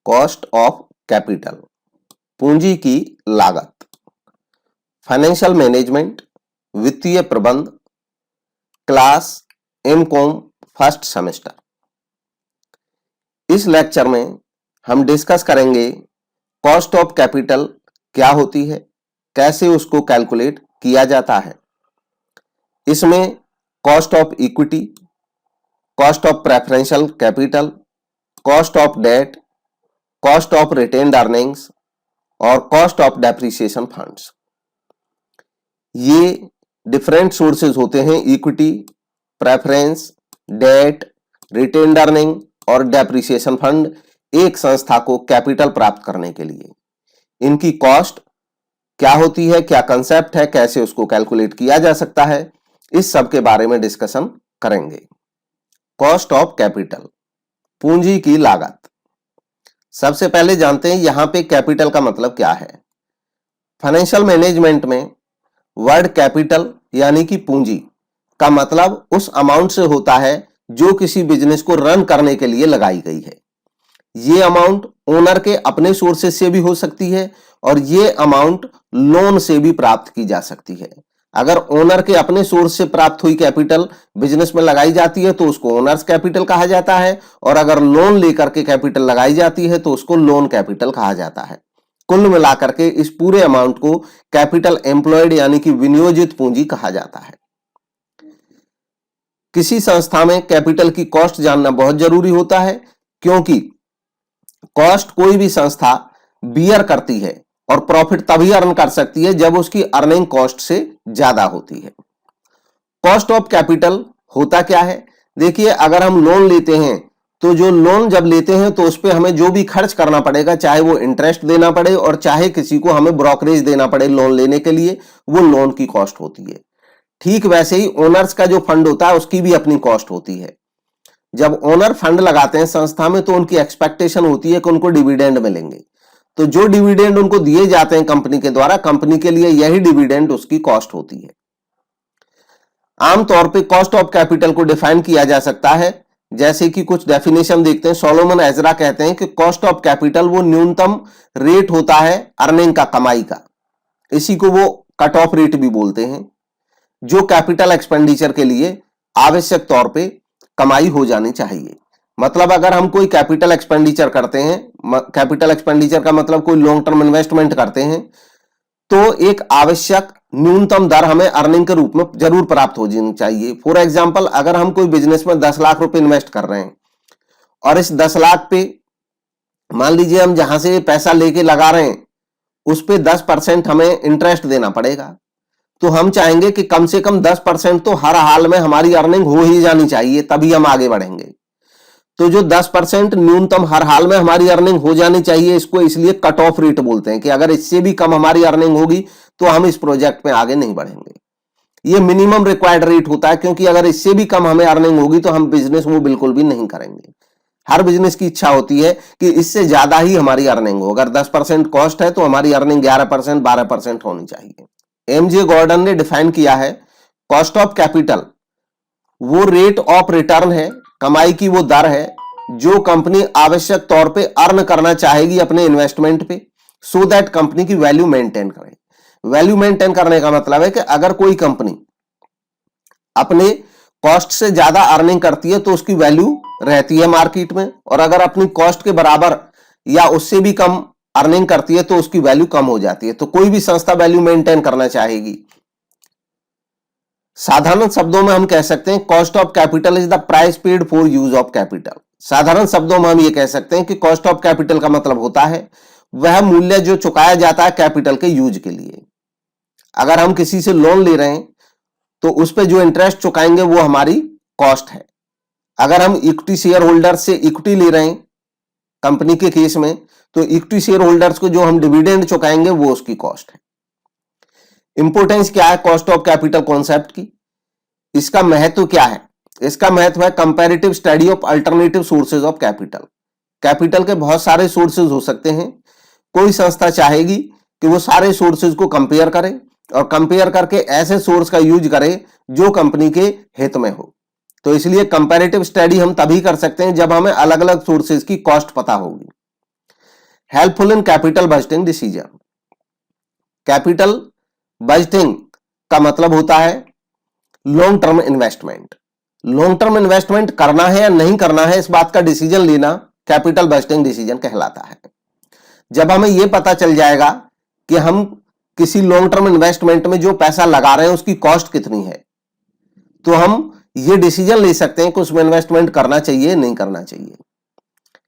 Cost of capital, पूंजी की लागत, फाइनेंशियल मैनेजमेंट, वित्तीय प्रबंध, क्लास एमकॉम फर्स्ट सेमेस्टर। इस लेक्चर में हम डिस्कस करेंगे कॉस्ट ऑफ कैपिटल क्या होती है, कैसे उसको कैलकुलेट किया जाता है। इसमें cost of equity, cost of preferential capital, cost of debt, cost of retained earnings और कॉस्ट ऑफ डेप्रिसिएशन फंड्स, ये डिफरेंट सोर्सेज होते हैं। Equity, preference, debt, retained earning और डेप्रिसिएशन फंड एक संस्था को कैपिटल प्राप्त करने के लिए इनकी कॉस्ट क्या होती है, क्या कंसेप्ट है, कैसे उसको कैलकुलेट किया जा सकता है, इस सब के बारे में डिस्कशन करेंगे। कॉस्ट ऑफ कैपिटल, पूंजी की लागत। सबसे पहले जानते हैं यहां पे कैपिटल का मतलब क्या है। फाइनेंशियल मैनेजमेंट में वर्ड कैपिटल यानी कि पूंजी का मतलब उस अमाउंट से होता है जो किसी बिजनेस को रन करने के लिए लगाई गई है। ये अमाउंट ओनर के अपने सोर्सेज से भी हो सकती है और ये अमाउंट लोन से भी प्राप्त की जा सकती है। अगर ओनर के अपने सोर्स से प्राप्त हुई कैपिटल बिजनेस में लगाई जाती है तो उसको ओनर्स कैपिटल कहा जाता है, और अगर लोन लेकर के कैपिटल लगाई जाती है तो उसको लोन कैपिटल कहा जाता है। कुल मिलाकर के इस पूरे अमाउंट को कैपिटल एम्प्लॉयड यानी कि विनियोजित पूंजी कहा जाता है। किसी संस्था में कैपिटल की कॉस्ट जानना बहुत जरूरी होता है, क्योंकि कॉस्ट कोई भी संस्था बियर करती है और प्रॉफिट तभी अर्न कर सकती है जब उसकी अर्निंग कॉस्ट से ज्यादा होती है। कॉस्ट ऑफ कैपिटल होता क्या है, देखिए अगर हम लोन लेते हैं तो जो लोन जब लेते हैं तो उस पर हमें जो भी खर्च करना पड़ेगा, चाहे वो इंटरेस्ट देना पड़े और चाहे किसी को हमें ब्रोकरेज देना पड़े लोन लेने के लिए, वो लोन की कॉस्ट होती है। ठीक वैसे ही ओनर्स का जो फंड होता है उसकी भी अपनी कॉस्ट होती है। जब ओनर फंड लगाते हैं संस्था में तो उनकी एक्सपेक्टेशन होती है कि उनको डिविडेंड मिलेंगे, तो जो डिविडेंड उनको दिए जाते हैं कंपनी के द्वारा, कंपनी के लिए यही डिविडेंड उसकी कॉस्ट होती है। आमतौर पे कॉस्ट ऑफ कैपिटल को डिफाइन किया जा सकता है, जैसे कि कुछ डेफिनेशन देखते हैं। सोलोमन एजरा कहते हैं कि कॉस्ट ऑफ कैपिटल वो न्यूनतम रेट होता है अर्निंग का, कमाई का, इसी को वो कट ऑफ रेट भी बोलते हैं, जो कैपिटल एक्सपेंडिचर के लिए आवश्यक तौर पे कमाई हो जानी चाहिए। मतलब अगर हम कोई कैपिटल एक्सपेंडिचर करते हैं, कैपिटल एक्सपेंडिचर का मतलब कोई लॉन्ग टर्म इन्वेस्टमेंट करते हैं, तो एक आवश्यक न्यूनतम दर हमें अर्निंग के रूप में जरूर प्राप्त हो जानी चाहिए। फॉर एग्जांपल, अगर हम कोई बिजनेस में 10 लाख रुपए इन्वेस्ट कर रहे हैं और इस 10 लाख पे मान लीजिए हम जहां से पैसा लेके लगा रहे हैं उस पे 10% हमें इंटरेस्ट देना पड़ेगा, तो हम चाहेंगे कि कम से कम 10% तो हर हाल में हमारी अर्निंग हो ही जानी चाहिए, तभी हम आगे बढ़ेंगे। तो जो 10% न्यूनतम हर हाल में हमारी अर्निंग हो जानी चाहिए, इसको इसलिए कट ऑफ रेट बोलते हैं कि अगर इससे भी कम हमारी अर्निंग होगी तो हम इस प्रोजेक्ट में आगे नहीं बढ़ेंगे। ये मिनिमम रिक्वायर्ड रेट होता है, क्योंकि अगर इससे भी कम हमें अर्निंग होगी तो हम बिजनेस वो बिल्कुल भी नहीं करेंगे। हर बिजनेस की इच्छा होती है कि इससे ज्यादा ही हमारी अर्निंग हो। अगर 10% कॉस्ट है तो हमारी अर्निंग 11%, 12% होनी चाहिए। एमजे गॉर्डन ने डिफाइन किया है कॉस्ट ऑफ कैपिटल वो रेट ऑफ रिटर्न है, कमाई की वो दर है जो कंपनी आवश्यक तौर पे अर्न करना चाहेगी अपने इन्वेस्टमेंट पे, सो दैट कंपनी की वैल्यू मेंटेन करे। वैल्यू मेंटेन करने का मतलब है कि अगर कोई कंपनी अपने कॉस्ट से ज्यादा अर्निंग करती है तो उसकी वैल्यू रहती है मार्केट में, और अगर अपनी कॉस्ट के बराबर या उससे भी कम अर्निंग करती है तो उसकी वैल्यू कम हो जाती है। तो कोई भी संस्था वैल्यू मेंटेन करना चाहेगी। साधारण शब्दों में हम कह सकते हैं cost of capital is the price paid for use of capital. साधारण शब्दों में हम ये कह सकते हैं कि कॉस्ट ऑफ कैपिटल का मतलब होता है वह मूल्य जो चुकाया जाता है कैपिटल के यूज के लिए। अगर हम किसी से लोन ले रहे हैं तो उस पर जो इंटरेस्ट चुकाएंगे वो हमारी कॉस्ट है। अगर हम इक्विटी शेयर होल्डर से इक्विटी ले रहे हैं कंपनी के केस में, तो इक्विटी शेयर होल्डर्स को जो हम डिविडेंड चुकाएंगे वो उसकी कॉस्ट है। इंपोर्टेंस क्या है कॉस्ट ऑफ कैपिटल कॉन्सेप्ट की, इसका महत्व क्या है? इसका महत्व है comparative study of alternative sources of capital. Capital के बहुत सारे सोर्सेज हो सकते हैं, कोई संस्था चाहेगी कि वो सारे सोर्सेज को कंपेयर करे और कंपेयर करके ऐसे सोर्स का यूज करे जो कंपनी के हित में हो। तो इसलिए कंपैरेटिव स्टडी हम तभी कर सकते हैं जब हमें अलग अलग सोर्सेज की कॉस्ट पता होगी। Helpful in capital budgeting decision. Capital budgeting का मतलब होता है long term investment. Long term investment करना है या नहीं करना है, इस बात का डिसीजन लेना कैपिटल बजटिंग डिसीजन कहलाता है। जब हमें यह पता चल जाएगा कि हम किसी लॉन्ग टर्म इन्वेस्टमेंट में जो पैसा लगा रहे हैं उसकी कॉस्ट कितनी है, तो हम ये डिसीजन ले सकते हैं कि उसमें इन्वेस्टमेंट करना चाहिए नहीं करना चाहिए।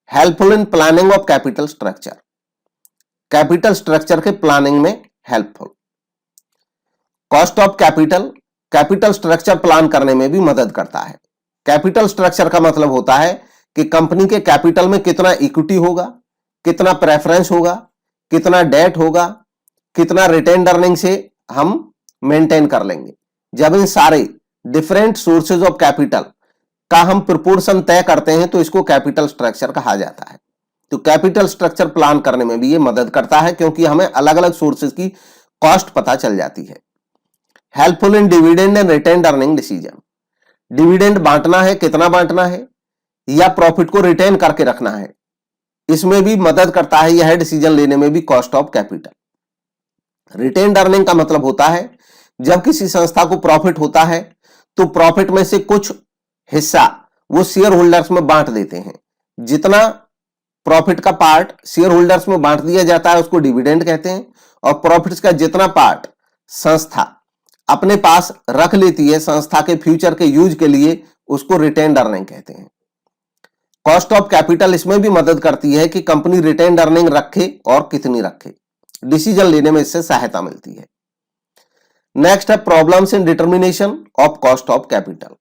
Helpful in planning of capital structure. Capital structure के प्लानिंग में helpful. Cost of capital capital structure plan करने में भी मदद करता है। कैपिटल स्ट्रक्चर का मतलब होता है कि कंपनी के कैपिटल में कितना इक्विटी होगा, कितना प्रेफरेंस होगा, कितना डेट होगा, कितना रिटेन्ड अर्निंग से हम मेंटेन कर लेंगे। जब इन सारे डिफरेंट सोर्सेज ऑफ कैपिटल का हम प्रोपोर्शन तय करते हैं तो इसको कैपिटल स्ट्रक्चर कहा जाता है। तो कैपिटल स्ट्रक्चर प्लान करने में भी ये मदद करता है क्योंकि हमें अलग अलग सोर्सेज की कॉस्ट पता चल जाती है। Helpful in dividend and retained earning decision. Dividend बांटना है, कितना बांटना है, या प्रॉफिट को रिटेन करके रखना है, इसमें भी मदद करता है यह डिसीजन लेने में भी cost of capital. Retained earning का मतलब होता है जब किसी संस्था को प्रॉफिट होता है तो प्रॉफिट में से कुछ हिस्सा वो शेयर होल्डर्स में बांट देते हैं। जितना प्रॉफिट का पार्ट शेयर होल्डर्स में बांट दिया जाता है उसको डिविडेंड कहते हैं, और प्रॉफिट्स का जितना पार्ट संस्था अपने पास रख लेती है संस्था के फ्यूचर के यूज के लिए, उसको रिटेन्ड अर्निंग कहते हैं। कॉस्ट ऑफ कैपिटल इसमें भी मदद करती है कि कंपनी रिटेन्ड अर्निंग रखे और कितनी रखे, डिसीजन लेने में इससे सहायता मिलती है। नेक्स्ट है problems in determination of cost of capital.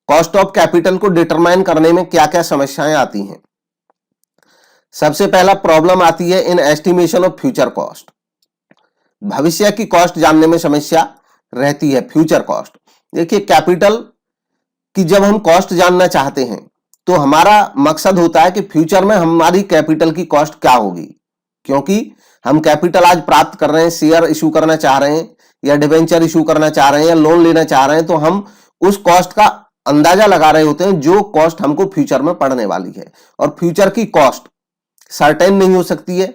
Cost of capital को डिटरमाइन करने में क्या क्या समस्याएं आती हैं। सबसे पहला प्रॉब्लम आती है इन एस्टिमेशन ऑफ फ्यूचर कॉस्ट। भविष्य की कॉस्ट जानने में समस्या रहती है। फ्यूचर कॉस्ट, देखिए कैपिटल की जब हम कॉस्ट जानना चाहते हैं तो हमारा मकसद होता है कि फ्यूचर में हमारी कैपिटल की कॉस्ट क्या होगी, क्योंकि हम कैपिटल आज प्राप्त कर रहे हैं, शेयर इशू करना चाह रहे हैं या डिबेंचर इशू करना चाह रहे हैं या लोन लेना चाह रहे हैं, तो हम उस कॉस्ट का अंदाजा लगा रहे होते हैं जो कॉस्ट हमको फ्यूचर में पड़ने वाली है। और फ्यूचर की कॉस्ट सर्टेन नहीं हो सकती है,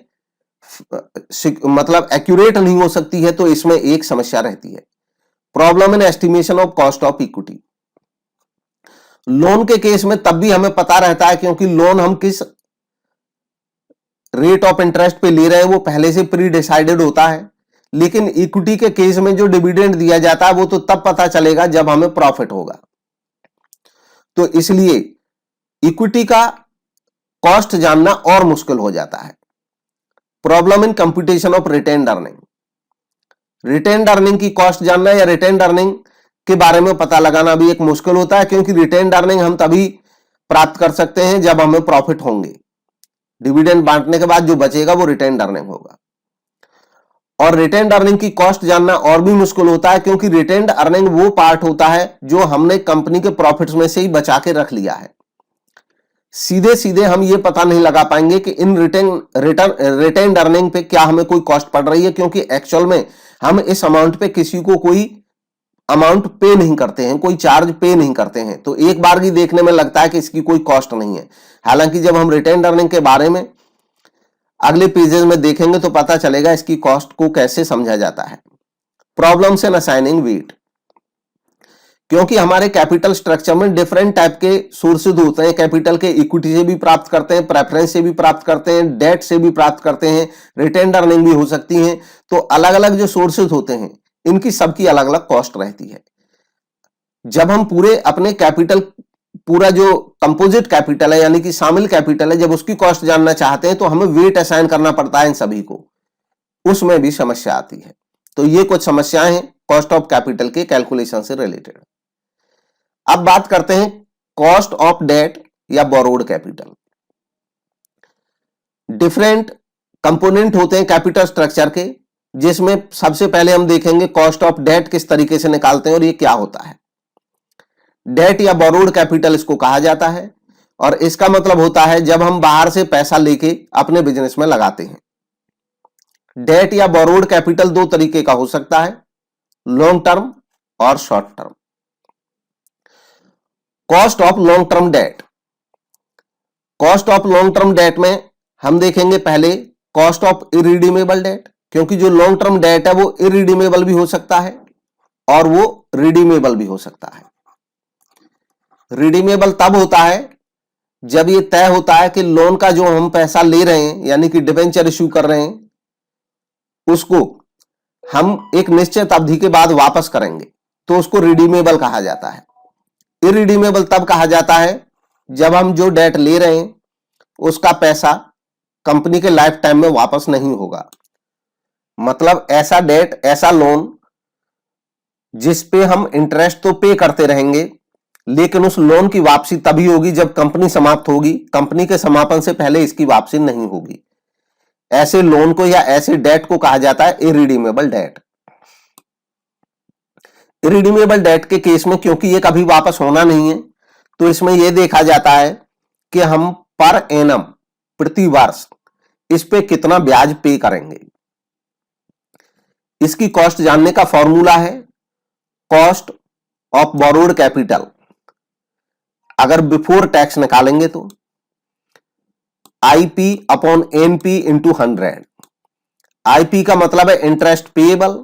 मतलब एक्यूरेट नहीं हो सकती है, तो इसमें एक समस्या रहती है। Problem in estimation of cost of equity. Loan के केस में तब भी हमें पता रहता है क्योंकि लोन हम किस रेट ऑफ इंटरेस्ट पे ले रहे हैं वो पहले से प्री डिसाइडेड होता है, लेकिन इक्विटी के केस में जो डिविडेंड दिया जाता है वो तो तब पता चलेगा जब हमें प्रॉफिट होगा। तो इसलिए इक्विटी का कॉस्ट जानना और मुश्किल हो जाता है। Problem in computation of retained earning. Retained earning की कॉस्ट जानना या रिटेन्ड अर्निंग के बारे में पता लगाना भी एक मुश्किल होता है, क्योंकि रिटेन्ड अर्निंग हम तभी प्राप्त कर सकते हैं जब हमें प्रॉफिट होंगे। डिविडेंड बांटने के बाद जो बचेगा वो रिटेन्ड अर्निंग होगा। और रिटेन्ड अर्निंग की कॉस्ट जानना और भी मुश्किल होता है, क्योंकि रिटेन्ड अर्निंग वो पार्ट होता है जो हमने कंपनी के प्रॉफिट्स में से ही बचा के रख लिया है। सीधे सीधे हम ये पता नहीं लगा पाएंगे कि इन रिटेन्ड अर्निंग पे क्या हमें कोई कॉस्ट पड़ रही है, क्योंकि एक्चुअल में हम इस अमाउंट पे किसी को कोई अमाउंट पे नहीं करते हैं, कोई चार्ज पे नहीं करते हैं। तो एक बार ही देखने में लगता है कि इसकी कोई कॉस्ट नहीं है, हालांकि जब हम रिटेन्ड अर्निंग के बारे में अगले पेजेस में देखेंगे तो पता चलेगा इसकी कॉस्ट को कैसे समझा जाता है। Problems in assigning weight. क्योंकि हमारे कैपिटल स्ट्रक्चर में डिफरेंट टाइप के सोर्सेज होते हैं, कैपिटल के इक्विटी से भी प्राप्त करते हैं, प्रेफरेंस से भी प्राप्त करते हैं, डेट से भी प्राप्त करते हैं, रिटेन्ड अर्निंग भी हो सकती हैं। तो अलग अलग जो सोर्सेज होते हैं इनकी सबकी अलग अलग कॉस्ट रहती है। जब हम पूरे अपने कैपिटल, पूरा जो कंपोजिट कैपिटल है यानी कि शामिल कैपिटल है, जब उसकी कॉस्ट जानना चाहते हैं तो हमें वेट असाइन करना पड़ता है इन सभी को, उसमें भी समस्या आती है। तो ये कुछ समस्याएं हैं कॉस्ट ऑफ कैपिटल के कैलकुलेशन से रिलेटेड। अब बात करते हैं कॉस्ट ऑफ डेट या बोरोड कैपिटल। डिफरेंट कंपोनेंट होते हैं कैपिटल स्ट्रक्चर के, जिसमें सबसे पहले हम देखेंगे कॉस्ट ऑफ डेट किस तरीके से निकालते हैं और ये क्या होता है। डेट या बोरोड कैपिटल इसको कहा जाता है, और इसका मतलब होता है जब हम बाहर से पैसा लेके अपने बिजनेस में लगाते हैं। डेट या बोरोड कैपिटल दो तरीके का हो सकता है, लॉन्ग टर्म और short term. Cost of long term date. Cost of long term date में हम देखेंगे पहले कॉस्ट ऑफ इरिडीमेबल डेट, क्योंकि जो लॉन्ग टर्म डेट है वो इरिडीमेबल भी हो सकता है और वो रिडीमेबल भी हो सकता है। रिडीमेबल तब होता है जब ये तय होता है कि लोन का जो हम पैसा ले रहे हैं यानी कि डिबेंचर इश्यू कर रहे हैं उसको हम एक निश्चित अवधि के बाद वापस करेंगे, तो उसको रिडीमेबल कहा जाता है। इरिडीमेबल तब कहा जाता है जब हम जो डेट ले रहे हैं उसका पैसा कंपनी के लाइफ टाइम में वापस नहीं होगा। मतलब ऐसा डेट, ऐसा लोन जिस पे हम इंटरेस्ट तो पे करते रहेंगे लेकिन उस लोन की वापसी तभी होगी जब कंपनी समाप्त होगी, कंपनी के समापन से पहले इसकी वापसी नहीं होगी। ऐसे लोन को या ऐसे डेट को कहा जाता है इरिडीमेबल डेट। इरिडीमेबल डेट के केस में क्योंकि ये कभी वापस होना नहीं है, तो इसमें यह देखा जाता है कि हम पर एनम, प्रति वर्ष, इस पे कितना ब्याज पे करेंगे। इसकी कॉस्ट जानने का फॉर्मूला है कॉस्ट ऑफ बोरोड कैपिटल। अगर बिफोर टैक्स निकालेंगे तो IP upon NP into 100। IP का मतलब है इंटरेस्ट पेएबल,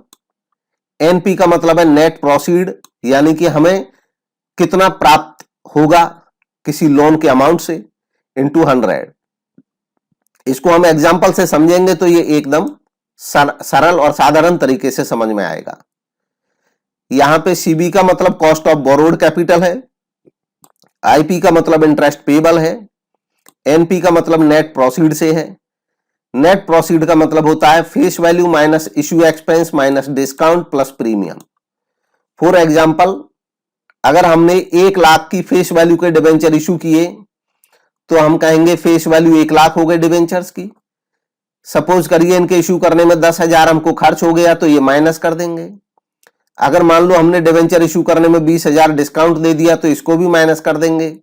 एनपी का मतलब है नेट प्रोसीड, यानी कि हमें कितना प्राप्त होगा किसी लोन के अमाउंट से, इंटू 100। इसको हम एग्जांपल से समझेंगे तो ये एकदम सरल और साधारण तरीके से समझ में आएगा। यहां पे सीबी का मतलब कॉस्ट ऑफ बोरोड कैपिटल है, आईपी का मतलब इंटरेस्ट पेएबल है, एनपी का मतलब नेट प्रोसीड से है। नेट प्रोसीड का मतलब होता है face value minus issue expense minus discount plus premium. For example, अगर हमने 1 लाख की फेस वैल्यू के डिबेंचर इशू किए तो हम कहेंगे फेस वैल्यू 1 लाख हो गए डिबेंचर्स की। सपोज करिए इनके इशू करने में 10,000 हमको खर्च हो गया तो ये माइनस कर देंगे। अगर मान लो हमने डिबेंचर इशू करने में 20,000 डिस्काउंट दे दिया तो इसको भी माइनस कर देंगे।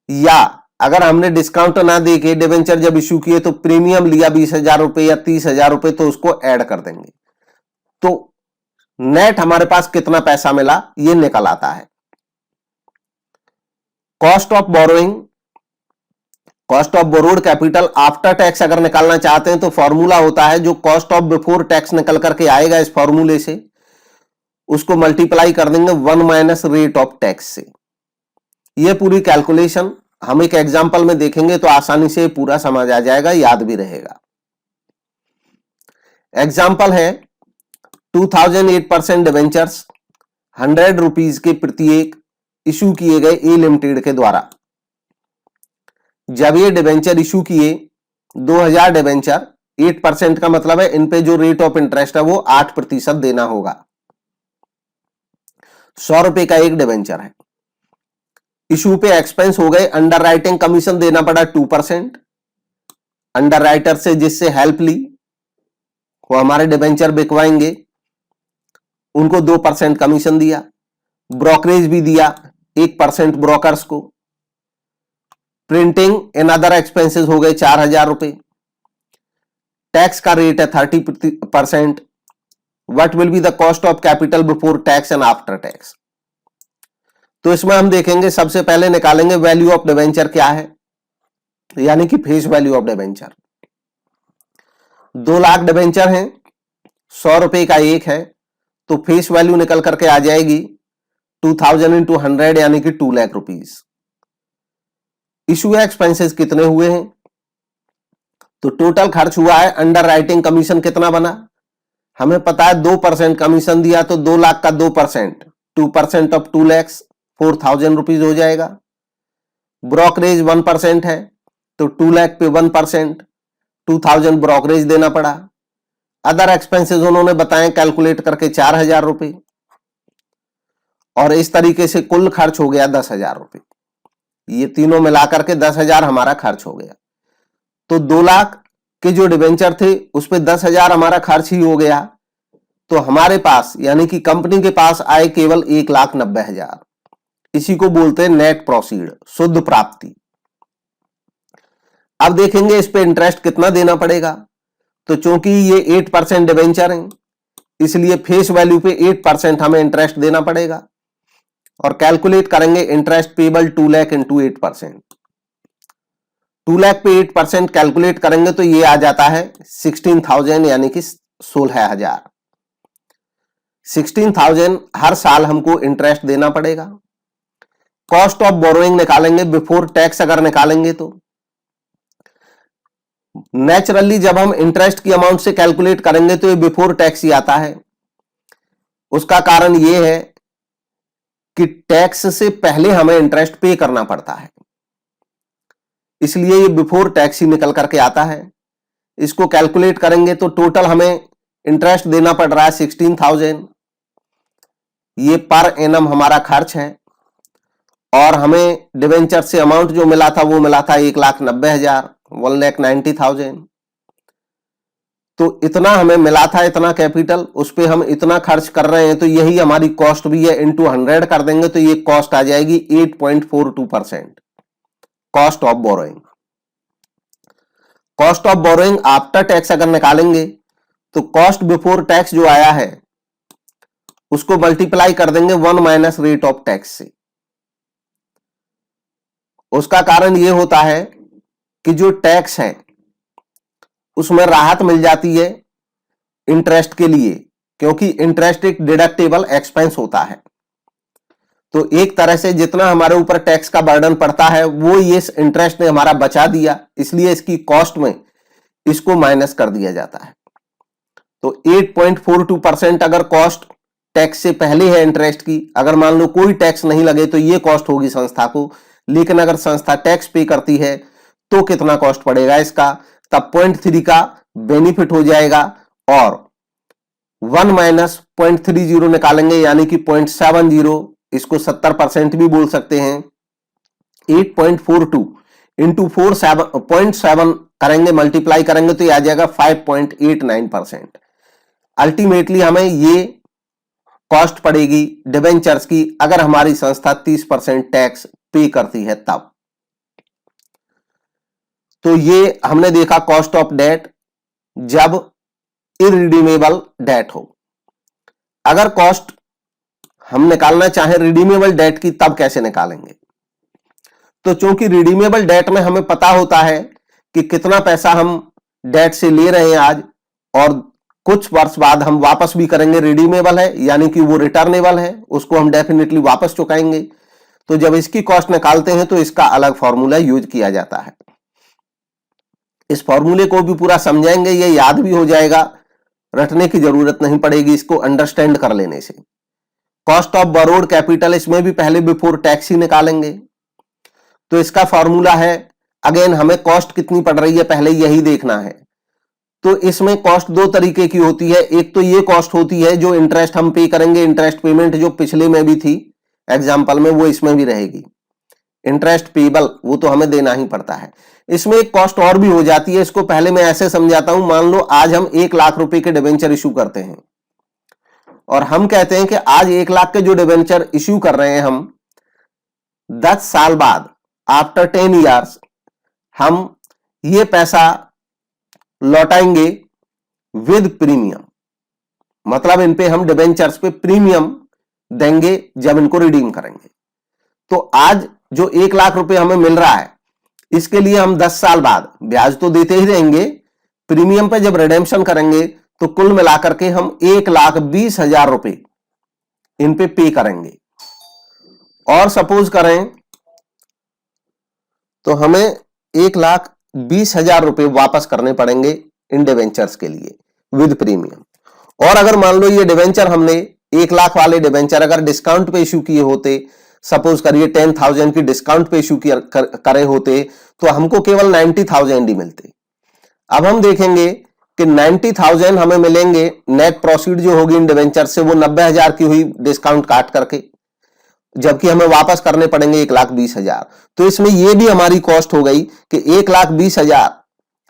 या अगर हमने डिस्काउंट ना दे के डिबेंचर जब इशू किए तो प्रीमियम लिया 20,000 रुपए या 30,000 रुपए तो उसको ऐड कर देंगे, तो नेट हमारे पास कितना पैसा मिला ये निकल आता है। Cost of borrowing, cost of borrowed capital after tax अगर निकालना चाहते हैं तो फॉर्मूला होता है जो कॉस्ट ऑफ बिफोर टैक्स निकल करके आएगा इस फॉर्मूले से, उसको मल्टीप्लाई कर देंगे 1 माइनस रेट ऑफ टैक्स से। ये पूरी कैलकुलेशन हम एक एग्जांपल में देखेंगे तो आसानी से पूरा समझ आ जाएगा, याद भी रहेगा। एग्जांपल है 2008% डिबेंचर्स 100 रुपीज के प्रत्येक इशू किए गए ए लिमिटेड के द्वारा। जब ये डिबेंचर इशू किए 2000 डिबेंचर, 8% का मतलब है इन पे जो रेट ऑफ इंटरेस्ट है वो 8% देना होगा। 100 रुपए का एक डिबेंचर है। इशू पे एक्सपेंस हो गए, अंडर राइटिंग कमीशन देना पड़ा 2%। अंडर राइटर से जिससे हेल्प ली वो हमारे डिबेंचर बिकवाएंगे, उनको 2% कमीशन दिया। ब्रोकरेज भी दिया 1% ब्रोकर्स को। प्रिंटिंग एंड अदर एक्सपेंसेस हो गए 4,000 रुपए। टैक्स का रेट है 30%। What will be the cost of capital before tax and after tax. तो इसमें हम देखेंगे, सबसे पहले निकालेंगे वैल्यू ऑफ डिबेंचर क्या है, यानी कि face value of debenture. 2 lakh debenture हैं, 100 रुपए का एक है, तो फेस वैल्यू निकल करके आ जाएगी 2000 इंटू 100 यानी कि 2 लाख रुपीज। इशू एक्सपेंसेस कितने हुए हैं, तो टोटल खर्च हुआ है। अंडर राइटिंग कमीशन कितना बना, हमें पता है 2% कमीशन दिया तो 2 लाख का 2%, 2% ऑफ 2 लाख 4,000 रुपीज हो जाएगा। ब्रोकरेज 1% है तो 2 लाख पे 1%, 2,000 ब्रोकरेज देना पड़ा। अदर एक्सपेंसेस उन्होंने बताए कैलकुलेट करके 4,000 रुपए, और इस तरीके से कुल खर्च हो गया 10,000 रुपए। ये तीनों मिलाकर के 10,000 हमारा खर्च हो गया। तो 2 लाख के जो डिबेंचर थे उस पे 10,000 हमारा खर्च ही हो गया, तो हमारे पास यानी कि कंपनी के पास आए केवल 1,90,000। इसी को बोलते हैं नेट प्रोसीड, शुद्ध प्राप्ति। अब देखेंगे इस पे इंटरेस्ट कितना देना पड़ेगा। तो चूंकि ये 8% डिबेंचर हैं इसलिए फेस वैल्यू पे 8% हमें इंटरेस्ट देना पड़ेगा, और कैलकुलेट करेंगे interest payable 2 lakh into 8%। 2 lakh पे 8% कैलकुलेट करेंगे तो ये आ जाता है 16,000 यानी कि 16,000। 16,000 हर साल हमको इंटरेस्ट देना पड़ेगा। कॉस्ट ऑफ बोरोइंग निकालेंगे बिफोर टैक्स, अगर निकालेंगे तो नेचुरली जब हम इंटरेस्ट की अमाउंट से कैलकुलेट करेंगे तो ये बिफोर टैक्स ही आता है। उसका कारण ये है कि टैक्स से पहले हमें इंटरेस्ट पे करना पड़ता है, इसलिए ये बिफोर टैक्स ही निकल करके आता है। इसको कैलकुलेट करेंगे तो टोटल हमें इंटरेस्ट देना पड़ रहा है 16,000। ये पर एनम हमारा खर्च है और हमें डिवेंचर से अमाउंट जो मिला था वो मिला था 1,90,000, 1,90,000। तो इतना हमें मिला था, इतना कैपिटल, उस पे हम इतना खर्च कर रहे हैं तो यही हमारी कॉस्ट भी है। इनटू 100 कर देंगे तो ये कॉस्ट आ जाएगी 8.42%। Cost of borrowing. Cost of borrowing after tax अगर निकालेंगे तो कॉस्ट बिफोर टैक्स जो आया है उसको मल्टीप्लाई कर देंगे 1 माइनस रेट ऑफ टैक्स से। उसका कारण यह होता है कि जो टैक्स है उसमें राहत मिल जाती है इंटरेस्ट के लिए, क्योंकि इंटरेस्ट एक डिडक्टेबल एक्सपेंस होता है। तो एक तरह से जितना हमारे ऊपर टैक्स का बर्डन पड़ता है वो ये इंटरेस्ट ने हमारा बचा दिया, इसलिए इसकी कॉस्ट में इसको माइनस कर दिया जाता है। तो 8.42% अगर कॉस्ट टैक्स से पहले है इंटरेस्ट की, अगर मान लो कोई टैक्स नहीं लगे तो ये कॉस्ट होगी संस्था को। लेकिन अगर संस्था टैक्स पे करती है तो कितना कॉस्ट पड़ेगा इसका, तब 0.3 का बेनिफिट हो जाएगा और 1 माइनस 0.30 निकालेंगे यानी कि 0.70, इसको 70% भी बोल सकते हैं। 8.42 इंटू 0.7 करेंगे, मल्टीप्लाई करेंगे तो ये आ जाएगा 5.89%। अल्टीमेटली हमें ये कॉस्ट पड़ेगी डिबेंचर्स की अगर हमारी संस्था 30% टैक्स पे करती है तब। तो ये हमने देखा कॉस्ट ऑफ डेट जब इरिडीमेबल डेट हो। अगर कॉस्ट हम निकालना चाहें रिडीमेबल डेट की तब कैसे निकालेंगे? तो चूंकि रिडीमेबल डेट में हमें पता होता है कि कितना पैसा हम डेट से ले रहे हैं आज और कुछ वर्ष बाद हम वापस भी करेंगे, रिडीमेबल है यानी कि वो रिटर्नेबल है, उसको हम डेफिनेटली वापस चुकाएंगे। तो जब इसकी कॉस्ट निकालते हैं तो इसका अलग फॉर्मूला यूज किया जाता है। इस फॉर्मूले को भी पूरा समझेंगे, ये याद भी हो जाएगा, रटने की जरूरत नहीं पड़ेगी इसको अंडरस्टैंड कर लेने से। कॉस्ट ऑफ बोरोड कैपिटल, इसमें भी पहले बिफोर टैक्स ही निकालेंगे। तो इसका फॉर्मूला है, अगेन हमें कॉस्ट कितनी पड़ रही है पहले यही देखना है। तो इसमें कॉस्ट दो तरीके की होती है। एक तो ये कॉस्ट होती है जो इंटरेस्ट हम पे करेंगे, इंटरेस्ट पेमेंट जो पिछले में भी थी एग्जाम्पल में वो इसमें भी रहेगी। इंटरेस्ट पेबल वो तो हमें देना ही पड़ता है। इसमें एक कॉस्ट और भी हो जाती है, इसको पहले मैं ऐसे समझाता हूं। मान लो आज हम 1 लाख रुपए के डिबेंचर इशू करते हैं और हम कहते हैं कि आज 1 लाख के जो डिबेंचर इशू कर रहे हैं हम 10 साल बाद आफ्टर 10 ईयर्स हम ये पैसा लौटाएंगे विद प्रीमियम, मतलब इन पे हम डिबेंचर्स पे प्रीमियम देंगे जब इनको रिडीम करेंगे। तो आज जो 1 लाख रुपए हमें मिल रहा है इसके लिए हम 10 साल बाद ब्याज तो देते ही रहेंगे, प्रीमियम पे जब रिडेम्पशन करेंगे तो कुल मिलाकर के हम 1,20,000 रुपए इन पे करेंगे। और सपोज करें तो हमें 1,20,000 रुपए वापस करने पड़ेंगे इन डिवेंचर्स के लिए विद प्रीमियम। और अगर मान लो ये डिवेंचर हमने 1 लाख वाले डिवेंचर अगर डिस्काउंट पे इशू किए होते, सपोज करिए 10,000 की डिस्काउंट पे इशू करे होते तो हमको केवल 90,000 ही मिलते। अब हम देखेंगे कि 90,000 हमें मिलेंगे, नेट प्रोसीड जो होगी इन डिवेंचर से वो 90,000 की हुई डिस्काउंट काट करके, जबकि हमें वापस करने पड़ेंगे 1,20,000। तो इसमें यह भी हमारी कॉस्ट हो गई कि 1,20,000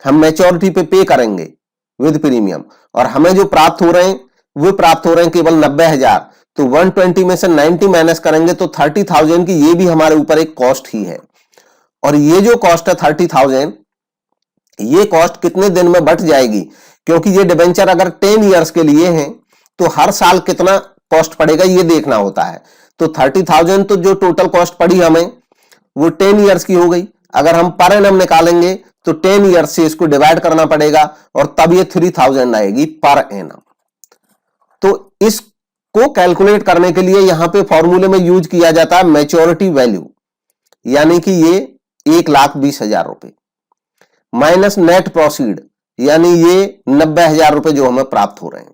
हम मैच्योरिटी पे करेंगे विद प्रीमियम और हमें जो प्राप्त हो रहे हैं वो प्राप्त हो रहे हैं केवल 90,000। तो 120 में से 90 माइनस करेंगे तो 30,000 की ये भी हमारे ऊपर एक कॉस्ट ही है। और ये जो कॉस्ट है 30,000, ये कॉस्ट कितने दिन में बट जाएगी, क्योंकि ये डिबेंचर अगर 10 ईयर्स के लिए हैं तो हर साल कितना कॉस्ट पड़ेगा ये देखना होता है। तो 30,000 तो जो टोटल कॉस्ट पड़ी हमें वो 10 ईयर्स की हो गई। अगर हम पर एनम निकालेंगे तो 10 ईयर से इसको डिवाइड करना पड़ेगा और तब ये 3000 आएगी पर एनम। तो इसको कैलकुलेट करने के लिए यहां पे फॉर्मूले में यूज किया जाता है मैच्योरिटी वैल्यू, यानी कि ये 1,20,000 रुपए माइनस नेट प्रोसीड, यानी ये 90,000 रुपए जो हमें प्राप्त हो रहे हैं,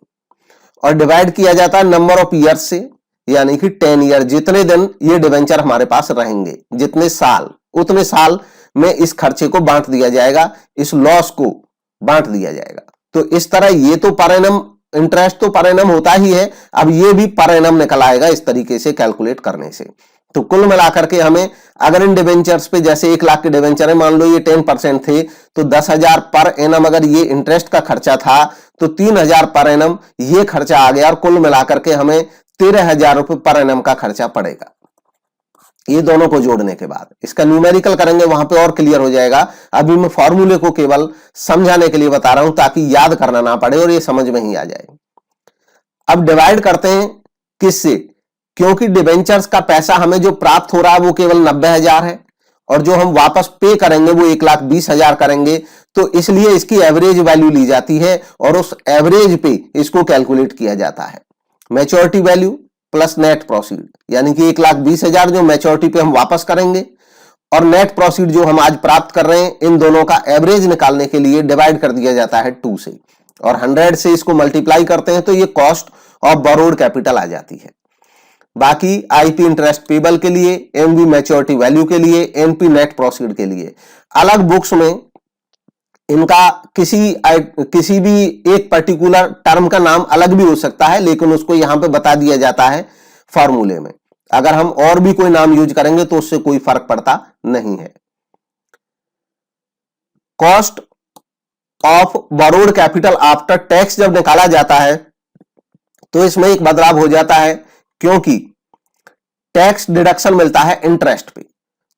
और डिवाइड किया जाता है नंबर ऑफ ईयर से, यानी कि 10 ईयर, जितने दिन ये डिवेंचर हमारे पास रहेंगे, जितने साल, उतने साल में इस खर्चे को बांट दिया जाएगा, इस लॉस को बांट दिया जाएगा। तो इस तरह ये तो पर एनम इंटरेस्ट तो पर एनम होता ही है, अब ये भी पर एनम निकल आएगा इस तरीके से कैलकुलेट करने से। तो कुल मिलाकर के हमें अगर इन डिवेंचर्स पे जैसे 1 लाख के डिवेंचर है, मान लो ये 10% थे, तो 10,000 पर एनम अगर ये इंटरेस्ट का खर्चा था तो 3,000 पर एनम ये खर्चा आ गया और कुल मिलाकर के हमें 13,000 रुपए पर एनम का खर्चा पड़ेगा। ये दोनों को जोड़ने के बाद इसका न्यूमेरिकल करेंगे, वहां पे और क्लियर हो जाएगा। अभी मैं फॉर्मूले को केवल समझाने के लिए बता रहा हूं ताकि याद करना ना पड़े और ये समझ में ही आ जाए। अब डिवाइड करते हैं किससे, क्योंकि डिवेंचर्स का पैसा हमें जो प्राप्त हो रहा है वो केवल 90,000 है और जो हम वापस पे करेंगे वो 1,20,000 करेंगे, तो इसलिए इसकी एवरेज वैल्यू ली जाती है और उस एवरेज पे इसको कैलकुलेट किया जाता है। Maturity value plus net proceed, यानी कि 1,20,000 जो मैच्योरिटी पे हम वापस करेंगे और नेट प्रोसीड जो हम आज प्राप्त कर रहे हैं, इन दोनों का एवरेज निकालने के लिए डिवाइड कर दिया जाता है 2 से और 100 से इसको मल्टीप्लाई करते हैं तो ये कॉस्ट ऑफ बोरोड कैपिटल आ जाती है। बाकी आईपी इंटरेस्ट पेबल के लिए, एमवी मैच्योरिटी वैल्यू के लिए, एनपी नेट प्रोसीड के लिए। अलग बुक्स में इनका किसी भी एक पर्टिकुलर टर्म का नाम अलग भी हो सकता है, लेकिन उसको यहां पे बता दिया जाता है फॉर्मूले में। अगर हम और भी कोई नाम यूज करेंगे तो उससे कोई फर्क पड़ता नहीं है। Cost of borrowed capital after tax जब निकाला जाता है तो इसमें एक बदलाव हो जाता है, क्योंकि टैक्स डिडक्शन मिलता है इंटरेस्ट पे,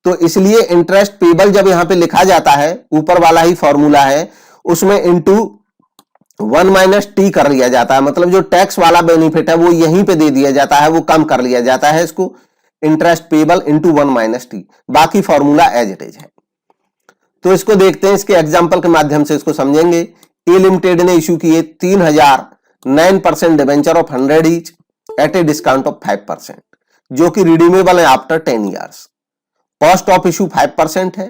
तो इसलिए इंटरेस्ट पेबल जब यहां पे लिखा जाता है, ऊपर वाला ही फॉर्मूला है, उसमें इंटू 1 - टी कर लिया जाता है। मतलब जो टैक्स वाला बेनिफिट है वो यहीं पे दे दिया जाता है, वो कम कर लिया जाता है इसको, इंटरेस्ट पेबल इंटू 1 - टी। बाकी फॉर्मूला एज इट इज है। तो इसको देखते हैं, इसके एग्जाम्पल के माध्यम से इसको समझेंगे। ए लिमिटेड ने इश्यू किए 3,000 9% debenture of 100 each at a discount of 5%, जो कि रिडीमेबल है after 10 years. Cost of issue 5% है,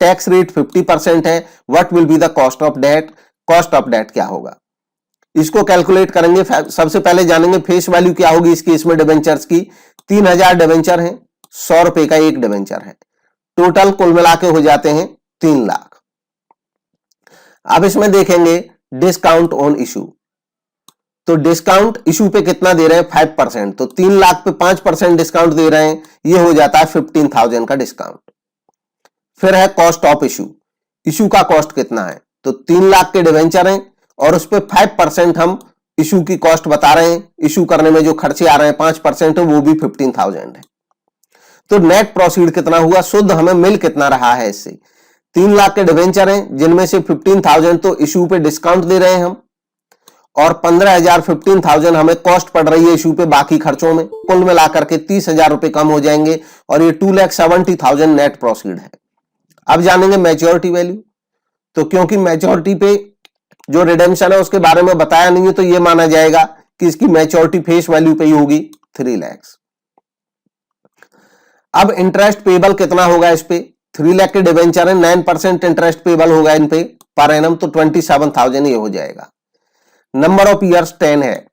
टैक्स रेट 50% है। What will be the cost of debt? Cost of debt क्या होगा, इसको कैलकुलेट करेंगे। सबसे पहले जानेंगे फेस वैल्यू क्या होगी इसकी, इसमें डिवेंचर्स की 3,000 डिवेंचर है, 100 रुपए का एक डिवेंचर है, टोटल कुल मिला के हो जाते हैं 3 लाख। अब इसमें देखेंगे डिस्काउंट ऑन इशू, तो डिस्काउंट इशू पे कितना दे रहे हैं 5%, तो 3 लाख पे 5% डिस्काउंट दे रहे हैं, ये हो जाता है 15,000 का डिस्काउंट। फिर है कॉस्ट ऑफ इशू, इशू का कॉस्ट कितना है, तो 3 लाख के डिवेंचर हैं और उस पे 5% हम इशू की कॉस्ट बता रहे हैं, इशू करने में जो खर्चे आ रहे हैं 5% है, वो भी 15,000 है। तो नेट प्रोसीड कितना हुआ, शुद्ध हमें मिल कितना रहा है इससे। 3 लाख के डिवेंचर हैं जिनमें से 15,000 तो इशू पे डिस्काउंट दे रहे हैं हम, और 15,000 15,000 हमें कॉस्ट पड़ रही है इशू पे बाकी खर्चों में, कुल मिलाकर के 30,000 रुपए कम हो जाएंगे और ये 2,70,000 नेट प्रोसीड है। अब जानेंगे मैच्योरिटी वैल्यू, तो क्योंकि मैच्योरिटी पे जो रिडेम्पशन है उसके बारे में बताया नहीं है, तो ये माना जाएगा कि इसकी मैच्योरिटी फेस वैल्यू पे ही होगी 3 लाख। अब इंटरेस्ट पेबल कितना होगा इस पे, 3 लाख के डिवेंचर है, 9% इंटरेस्ट पेबल होगा इन पे पर एनम, तो 27,000 ये हो जाएगा। नंबर ऑफ ईयर्स 10 है।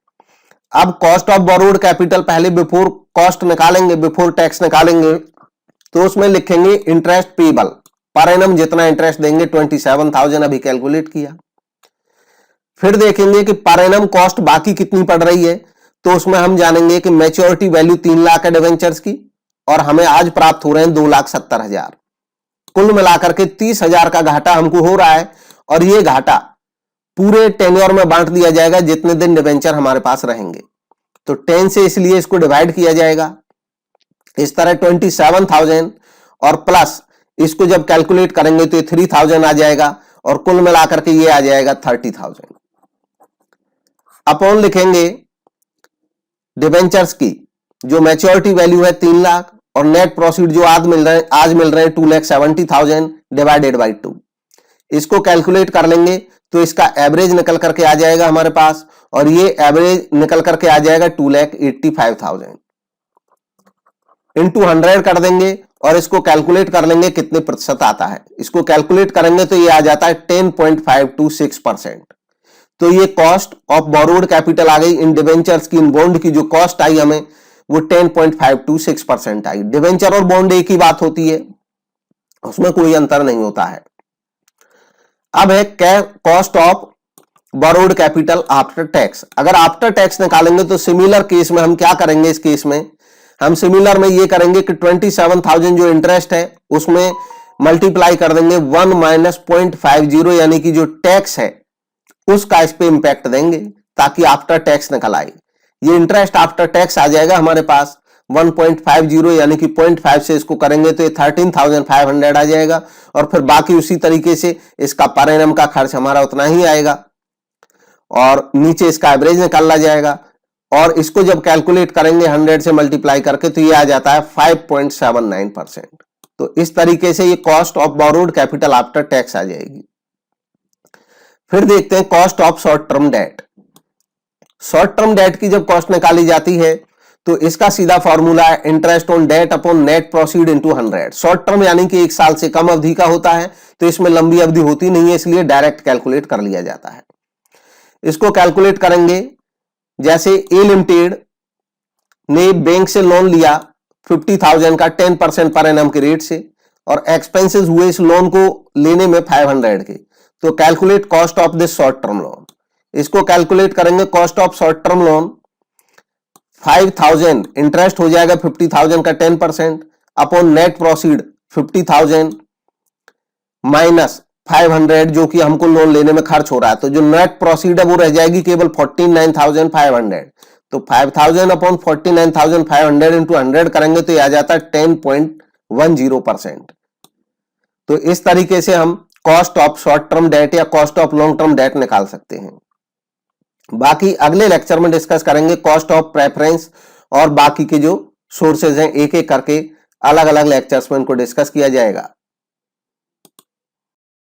अब कॉस्ट ऑफ बोरोड कैपिटल पहले बिफोर कॉस्ट निकालेंगे, बिफोर टैक्स निकालेंगे, तो उसमें लिखेंगे इंटरेस्ट पेबल पर एनम जितना इंटरेस्ट देंगे 27,000 अभी कैलकुलेट किया। फिर देखेंगे कि पर एनम कॉस्ट बाकी कितनी पड़ रही है, तो उसमें हम जानेंगे कि मैच्योरिटी वैल्यू 3 लाख है डिवेंचर्स की और हमें आज प्राप्त हो रहे हैं 2,70,000, कुल मिलाकर के 30,000 का घाटा हमको हो रहा है और ये घाटा पूरे टेन्योर में बांट दिया जाएगा जितने दिन डिवेंचर हमारे पास रहेंगे। तो 10 से इसलिए इसको डिवाइड किया जाएगा इस तरह 27,000 और प्लस इसको जब कैलकुलेट करेंगे तो ये 3,000 आ जाएगा और कुल मिलाकर के ये आ जाएगा 30,000। अपॉन लिखेंगे डिवेंचर्स की जो मैच्योरिटी वैल्यू है 3 लाख और नेट प्रोसीड जो आज मिल रहे हैं 2,70,000 डिवाइडेड बाई 2, इसको कैलकुलेट कर लेंगे तो इसका एवरेज निकल करके आ जाएगा हमारे पास, और ये एवरेज निकल करके आ जाएगा 2,85,000 इंटू 100 कर देंगे और इसको कैलकुलेट कर लेंगे कितने प्रतिशत आता है। इसको कैलकुलेट करेंगे तो ये आ जाता है 10.526%। तो ये कॉस्ट ऑफ बोरोड कैपिटल आ गई इन डिवेंचर्स की, इन बॉन्ड की जो कॉस्ट आई हमें वो 10.526% आई। डिवेंचर और बॉन्ड एक ही बात होती है, उसमें कोई अंतर नहीं होता है। अब है cost of borrowed capital after tax. अगर आफ्टर टैक्स निकालेंगे तो सिमिलर केस में हम क्या करेंगे, इस केस में हम सिमिलर में ये करेंगे कि 27,000 जो इंटरेस्ट है उसमें मल्टीप्लाई कर देंगे 1 माइनस 0.50, यानी कि जो टैक्स है उसका इस पे इंपैक्ट देंगे ताकि आफ्टर टैक्स निकल आए। ये इंटरेस्ट आफ्टर टैक्स आ जाएगा हमारे पास 1.50, यानी कि 0.5 से इसको करेंगे तो ये 13,500 आ जाएगा, और फिर बाकी उसी तरीके से इसका पर एनम का खर्च हमारा उतना ही आएगा, और नीचे इसका एवरेज निकाला जाएगा, और इसको जब कैलकुलेट करेंगे 100 से मल्टीप्लाई करके तो ये आ जाता है 5.79%। तो इस तरीके से ये cost of borrowed capital after tax आ जाएगी। फिर देखते हैं cost of short term debt. Short term debt की जब कॉस्ट निकाली जाती है तो इसका सीधा फॉर्मूला है interest on debt upon net proceed into 100। Short term यानी कि 1 साल से कम अवधि का होता है, तो इसमें लंबी अवधि होती नहीं है, इसलिए डायरेक्ट कैलकुलेट कर लिया जाता है। इसको कैलकुलेट करेंगे जैसे ए लिमिटेड ने बैंक से लोन लिया 50,000 का 10% पर एनम के रेट से, और एक्सपेंसेस हुए इस लोन को लेने में 500 के, तो calculate cost of this short term loan. इसको कैलकुलेट करेंगे cost of short term loan 5,000, interest हो जाएगा 50,000 का 10% अपॉन नेट प्रोसीड 50,000 माइनस 500 जो कि हमको लोन लेने में खर्च हो रहा है, तो जो नेट प्रोसीड है वो रह जाएगी केवल 49,500। तो 5,000 अपॉन 49,500 इंटू 100 करेंगे तो ये आ जाता है 10.10%। तो इस तरीके से हम cost of short term debt या cost of long term debt निकाल सकते हैं। बाकी अगले लेक्चर में डिस्कस करेंगे कॉस्ट ऑफ प्रेफरेंस, और बाकी के जो सोर्सेज हैं एक एक करके अलग अलग लेक्चर्स में इनको डिस्कस किया जाएगा।